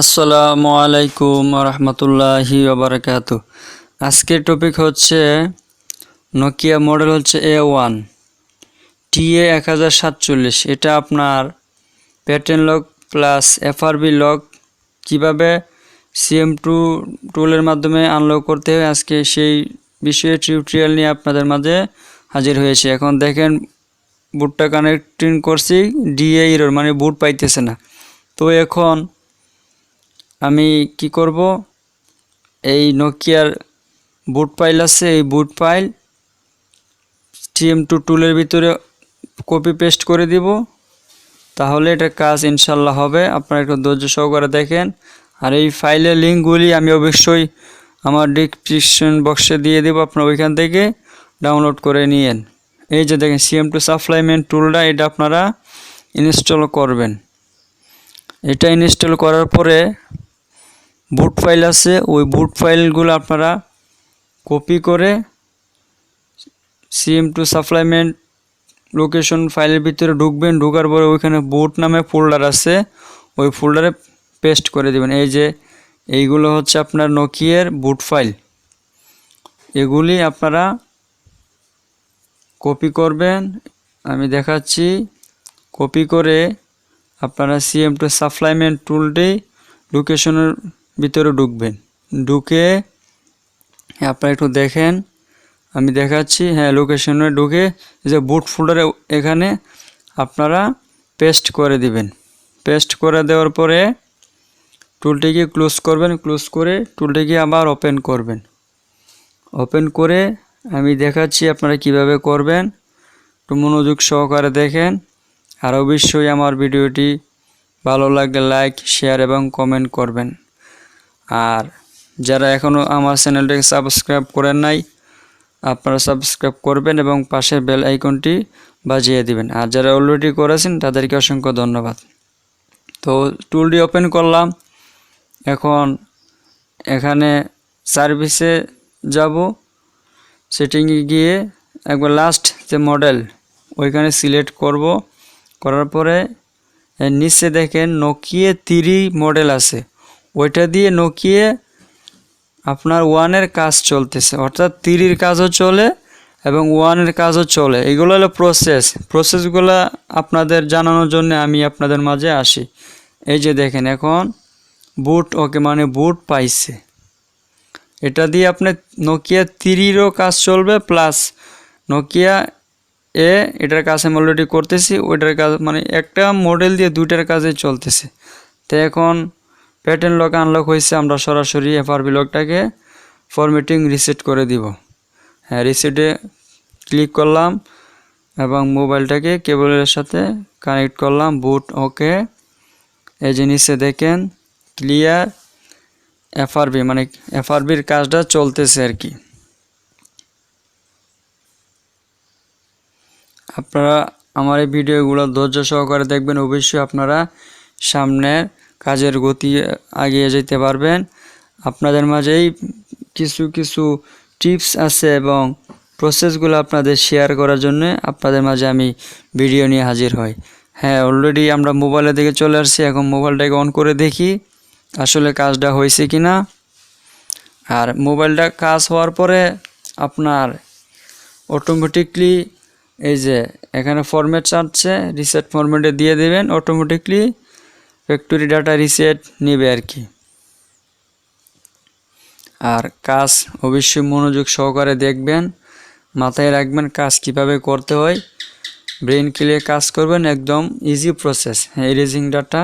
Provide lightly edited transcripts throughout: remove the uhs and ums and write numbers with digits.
আসসালামু আলাইকুম রহমতুল্লাহি ওবারাকাতু। আজকের টপিক হচ্ছে নোকিয়া মডেল হচ্ছে A1 TA1047। এটা আপনার pattern lock plus FRB lock কিভাবে CM2 টুলের মাধ্যমে আনলক করতে হয়, আজকে সেই বিষয়ে টিউটোরিয়াল নিয়ে আপনাদের মাঝে হাজির হয়েছে। এখন দেখেন বুটটা কানেক্টিং করছি, DA এরর মানে বুট পাইতেছে না। তো এখন আমি কি করব, এই নোকিয়ার বুট ফাইল আছে, এই বুট ফাইল TM2 টুলের ভিতরে কপি পেস্ট করে দিব, তাহলে এটা কাজ ইনশাল্লাহ হবে। আপনারা একটু ধৈর্য সহকারে দেখেন। আর এই ফাইলের লিঙ্কগুলি আমি অবশ্যই আমার ডিসক্রিপশন বক্সে দিয়ে দেব, আপনারা ওইখান থেকে ডাউনলোড করে নিয়েন। এই যে দেখেন CM2 সাপ্লাইমেন্ট টুলটা, এটা আপনারা ইনস্টল করবেন। এটা ইনস্টল করার পরে বুট ফাইল আছে, ওই বুট ফাইলগুলো আপনারা কপি করে CM2 সাপ্লাইমেন্ট লোকেশন ফাইলের ভিতরে ঢুকবেন। ঢোকার পরে ওইখানে বুট নামে ফোল্ডার আছে, ওই ফোল্ডারে পেস্ট করে দেবেন। এই যে এইগুলো হচ্ছে আপনার নোকিয়ার বুট ফাইল, এগুলি আপনারা কপি করবেন। আমি দেখাচ্ছি। কপি করে আপনারা CM2 সাপ্লাইমেন্ট টুলটি লোকেশনের ভিতরে ঢুকবেন। ঢুকে আপনারা একটু দেখেন, আমি দেখাচ্ছি। হ্যাঁ, লোকেশনে ঢুকে যে বুট ফোল্ডারে এখানে আপনারা পেস্ট করে দিবেন। পেস্ট করে দেওয়ার পরে টুলটিকে ক্লোজ করবেন। ক্লোজ করে টুলটিকে আবার ওপেন করবেন। ওপেন করে আমি দেখাচ্ছি আপনারা কিভাবে করবেন, একটু মনোযোগ সহকারে দেখেন। আর অবশ্যই আমার ভিডিওটি ভালো লাগলে লাইক, শেয়ার এবং কমেন্ট করবেন। আর যারা এখনও আমার চ্যানেলটাকে সাবস্ক্রাইব করেন নাই, আপনারা সাবস্ক্রাইব করবেন এবং পাশের বেল আইকনটি বাজিয়ে দিবেন। আর যারা অলরেডি করেছেন তাদেরকে অসংখ্য ধন্যবাদ। তো টুলটি ওপেন করলাম। এখন এখানে সার্ভিসে যাব, সেটিংয়ে গিয়ে একবার লাস্ট যে মডেল ওইখানে সিলেক্ট করব। করার পরে নিচে দেখেন নোকিয়া 3 মডেল আছে, ওইটা দিয়ে নোকিয়া আপনার 1-এর কাজ চলতেছে, অর্থাৎ 3-এর কাজও চলে এবং 1-এর কাজও চলে। এগুলো হলো প্রসেসগুলো আপনাদের জানানোর জন্য আমি আপনাদের মাঝে আসি। এই যে দেখেন এখন বুট ওকে মানে বুট পাইছে। এটা দিয়ে আপনি নোকিয়া 3-এরও কাজ চলবে, প্লাস নোকিয়া এটার কাজ আমি অলরেডি করতেছি, ওইটার কাজ মানে একটা মডেল দিয়ে দুইটার কাজে চলতেছে। তো এখন প্যাটার্ন লক আনলক হয়েছে, আমরা সরাসরি FRB লকটাকে ফরম্যাটিং রিসেট করে দিব। হ্যাঁ, রিসেটে ক্লিক করলাম এবং মোবাইলটাকে কেবলের সাথে কানেক্ট করলাম। বুট ওকে। এই জিনিসে দেখেন ক্লিয়ার FRB মানে FRBর কাজটা চলতেছে আর কি। আপনারা আমার এই ভিডিওগুলো ধৈর্য সহকারে দেখবেন, অবশ্যই আপনারা সামনের কাজের গতি এগিয়ে যেতে পারবেন। আপনাদের মাঝেই কিছু কিছু টিপস আছে এবং প্রসেসগুলো আপনাদের শেয়ার করার জন্য আপনাদের মাঝে আমি ভিডিও নিয়ে হাজির হই। হ্যাঁ, অলরেডি আমরা মোবাইলের দিকে চলে আসছি। এখন মোবাইলটাকে অন করে দেখি আসলে কাজটা হয়েছে কি না। আর মোবাইলটা কাজ হওয়ার পরে আপনার অটোমেটিকলি এই যে এখানে ফরম্যাট চাচ্ছে, রিসেট ফরম্যাটে দিয়ে দেবেন, অটোমেটিকলি ফ্যাক্টরি ডাটা রিসেট নেবে আর কি। আর কাজ অবশ্যই মনোযোগ সহকারে দেখবেন, মাথায় রাখবেন কাজ কিভাবে করতে হয়, ব্রেন ক্লিয়ার কাজ করবেন, একদম ইজি প্রসেস। হ্যাঁ, ইরেজিং ডাটা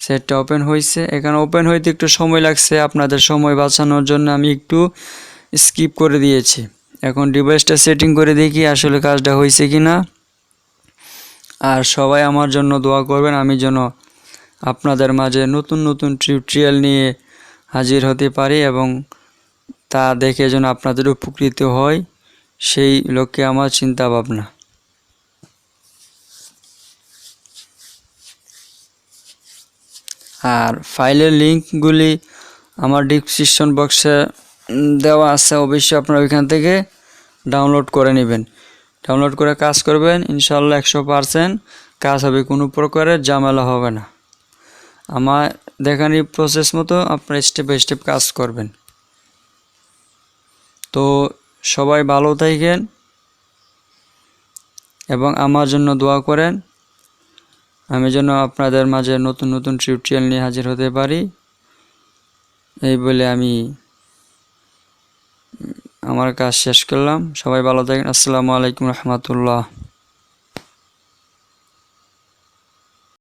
সেটটা ওপেন হয়েছে। এখানে ওপেন হইতে একটু সময় লাগছে, আপনাদের সময় বাঁচানোর জন্য আমি একটু স্কিপ করে দিয়েছি। এখন ডিভাইসটা সেটিং করে দেখি আসলে কাজটা হয়েছে কি না। আর সবাই আমার জন্য দোয়া করবেন, আমি যেন আপনাদের মাঝে নতুন নতুন টিউটোরিয়াল নিয়ে হাজির হতে পারি এবং তা দেখে যেন আপনাদের উপকৃত হয়, সেই লক্ষ্যে আমার চিন্তা ভাবনা। আর ফাইলের লিঙ্কগুলি আমার ডিসক্রিপশন বক্সে দেওয়া আছে, অবশ্যই আপনারা ওইখান থেকে ডাউনলোড করে নেবেন। ডাউনলোড করে কাজ করবেন, ইনশাল্লাহ 100% কাজ হবে, কোনো প্রকারের ঝামেলা হবে না। আমার দেখানি প্রসেস মতো আপনারা স্টেপ বাই স্টেপ কাজ করবেন। তো সবাই ভালো থাকেন এবং আমার জন্য দোয়া করেন, আমি যেন আপনাদের মাঝে নতুন নতুন টিউটোরিয়াল নিয়ে হাজির হতে পারি। এই বলে আমি আমার কাজ শেষ করলাম। সবাই ভালো থাকেন। আসসালামু আলাইকুম রহমতুল্লাহ।